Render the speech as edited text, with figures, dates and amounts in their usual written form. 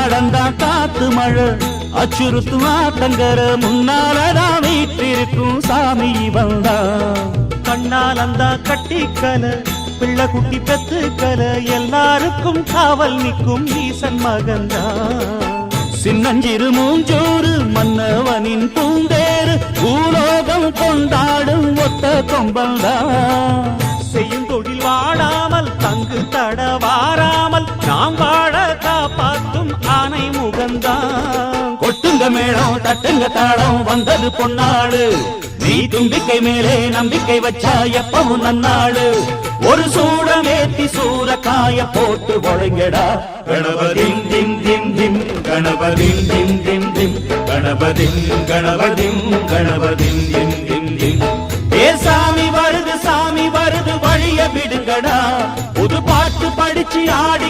நடந்தா காத்து மழை அச்சுறுத்தும் ஆத்தங்கர முன்னாலதான் வீட்டிருக்கும் சாமி வந்தா கண்ணால் அந்த கட்டிக்கல பிள்ளை குட்டி பெத்துக்கல எல்லாருக்கும் காவல் நிற்கும் ஈசன் மகந்தா சின்னஞ்சிறு மூஞ்சூறு மன்னவனின் பூந்தேறு பூலோகம் கொண்டாடும் ஒத்த கொம்பந்தா செய்யும் தொழில் வாடாமல் தங்கு தட வாராமல் நாம் வாழ காப்பாற்றும் ஆனை முகந்தா கொட்டுங்க மேளம் தட்டுங்க தாளம் வந்தது பொன்னாடு நீ தும்பிக்கை மேலே நம்பிக்கை வச்சா எப்பவும் நன்னாடு ஒரு சூடமேத்தி சூரக்காய போட்டு ஒழுங்கடா கணபதிம் திம் திம் திம் கணபதிம் திம் திம் திம் கணபதிம் கணபதிம் கணபதிம் திம் திம் திம் ஏ சாமி வருது வழிய விடுங்கடா புது பாட்டு படிச்சு ஆடி